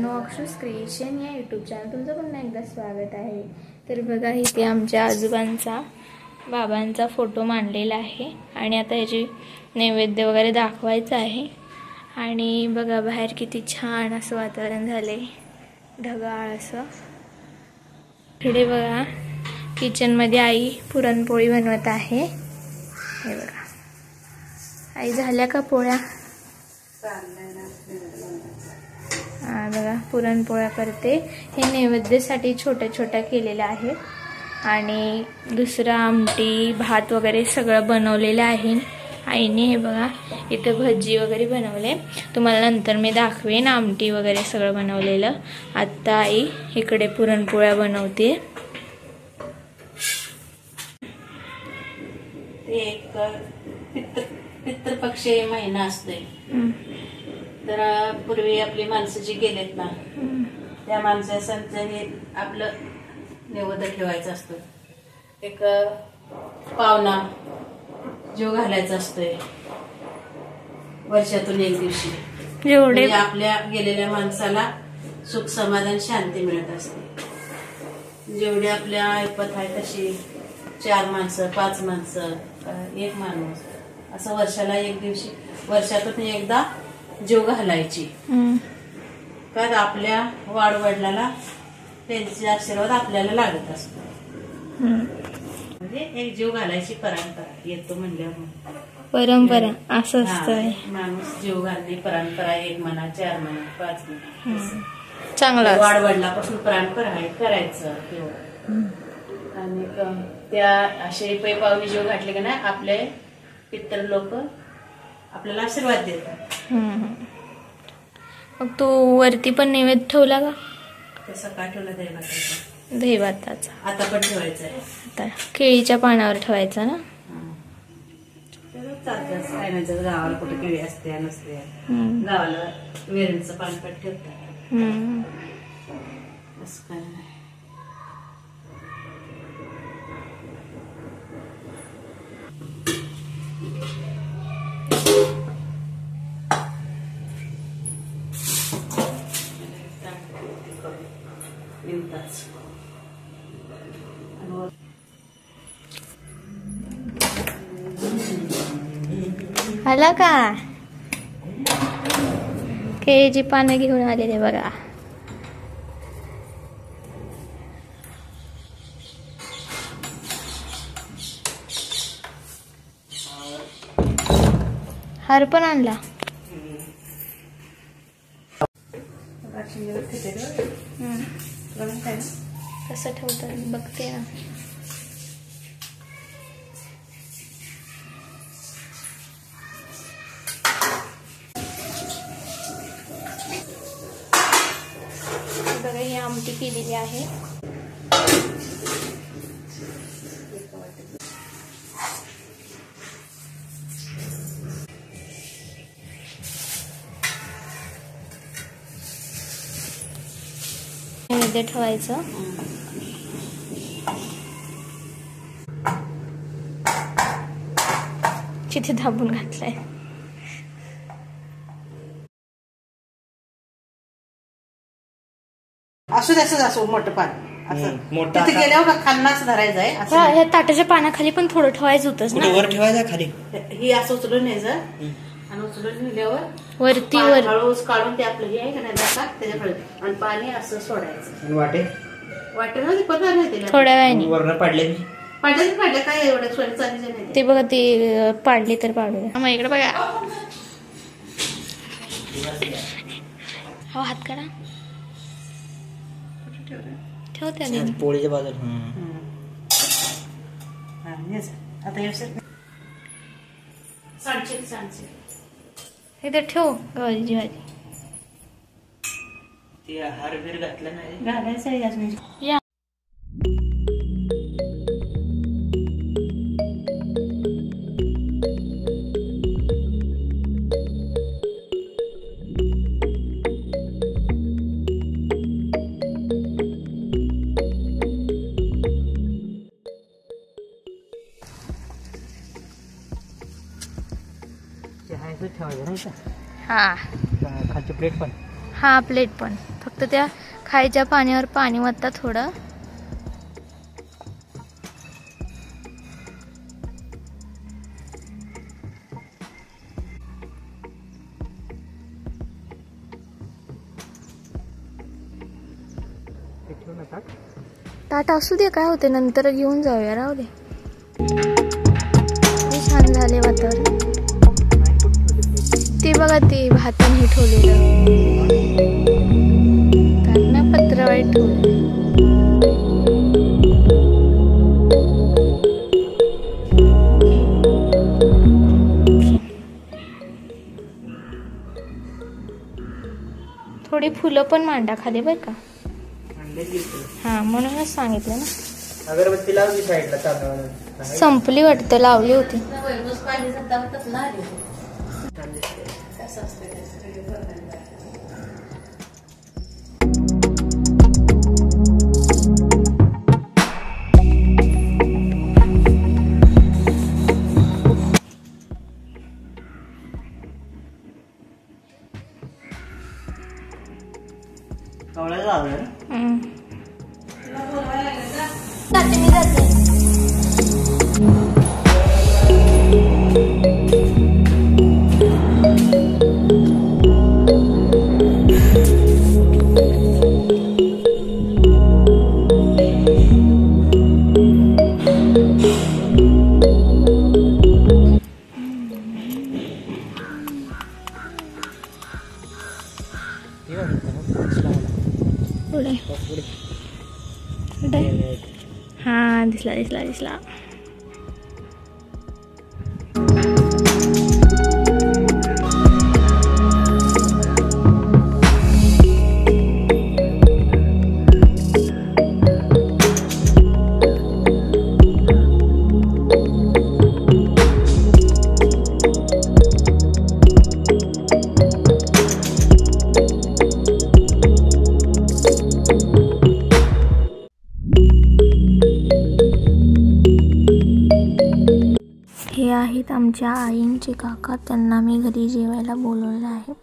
मित्रांनो, अक्षुस क्रिएशन या YouTube channel तुमचं पुन्हा एकदा स्वागत आहे। तर बघा, इथे आमच्या आजोबांचा बाबांचा फोटो मांडलेला आहे आणि आता याची नैवेद्य वगैरे दाखवायचं आहे। आणि बघा बाहेर किती छान असं वातावरण झाले, ढगाळ असं। इकडे बघा किचन मध्ये आई पुरणपोळी बनवत आहे। हे बघा, आई झाल्या का पोळ्या? बघा पुरणपोळ्या करते। हे नैवेद्यासाठी छोट्या छोट्या केलेल्या आहेत आणि दुसरा आमटी भात वगैरे सगळं बनवलेलं आहे आईने। हे बघा इथे भजी वगैरे बनवले, तुम्हाला नंतर मी दाखवेन आमटी वगैरे सगळं बनवलेलं। आता आई इकडे पुरणपोळ्या बनवते। एक पितृपक्ष महिना असतोय, तर पूर्वी आपली माणसं जी गेलेत ना, त्या माणसासाठी आपलं नैवेद्य ठेवायचं असतं। एक पावणा जीव घालायचा असतोय वर्षातून एक दिवशी, जेवढे आपल्या गेलेल्या माणसाला सुख समाधान शांती मिळत असते। जेवढी आपल्या ऐपत आहे तशी 4 माणसं 5 माणसं 1 माणूस असं वर्षाला एक दिवशी, वर्षातून एकदा जीव घालायची। तर आपल्या वाडवडिलाला त्यांचे आशीर्वाद आपल्याला लागत असतो, म्हणजे एक जीव घालायची परंपरा येतो म्हणल्यावर परंपरा असं असतं। माणूस जीव घालणे परंपरा, 1 म्हणा 4 म्हणा 5 म्हणा चांगला वाडवडिलापासून परंपरा आहे करायचं तेवढं। आणि त्या असे पै पावली जीव घातले का नाही, आपले पितर लोक आपल्याला आशीर्वाद देतात। मग तू वरती पण नैवेद्य ठेवला का? तसं का ठेवला दैवाचा? दैवाताचा आता पण ठेवायचा आहे। आता केळीच्या पानावर ठेवायचा ना? चालतं काय नाही, जर गावाला कुठे केळी असते नसते, गावाला वेरणचं पान पण ठेवतात, असं काय नाही। आला का? केळीची पानं घेऊन आलेले बघा। हार पण आणला। कसं ठेवतात बघते ना। बघा ही आमटी केलेली आहे। नैवेद्य ठेवायचं। चिथे दाबून घातलाय। असू द्याच असं मोठं पान तिथे गेल्यावर का खालनाच धरायचं आहे। ह्या ताटाच्या पानाखाली पण थोडं ठेवायचं होतंच ना, वर ठेवायचं खाली। ही असं उचलून न्यायचं आणि उचलून नेल्यावर वरती हळूच काढून ते आपलं हे आहे का नाही दाखा त्याच्याकडे, आणि पाणी असं सोडायचं। वाटे ना ते पडणार नाही त्याला, थोड्या वेळाने वरण पाडले काय एवढं सोडे चालले नाही ते बघा, ते पाडली तर पाडू। मग इकडे बघा, हो हात काढा, ठेवते पोळीच्या बाजूला। इथे ठेव गवारीची भाजी। ते हार बीर घातलं नाही, घालायचं आहे अजून। या ठेवायचं नाही का? हाँ खालची प्लेट पण हा प्लेट पण फक्त त्या खायच्या पाण्यावर पाणी वतता थोडं. ताट असू दे, काय होते, नंतर घेऊन जाऊया, राहू दे. छान झाले वातावरण. ते बघा ते भाताने हे ठेवलेलं ताट ना पत्रावळी ठेवलं. थोडी फुलं पण मांडा खाली बरं का. हा म्हणूनच सांगितलं ना. अगरबत्ती लावली साईडला तांदळाला. संपली वाटतं, लावली होती. कवळ्याचं आवडलं. जाते मी जाते. पुढे पुढे. हा दिसला दिसला दिसला. हे आहेत आमच्या आईंचे काका, त्यांना मी घरी जेवायला बोलवलं आहे.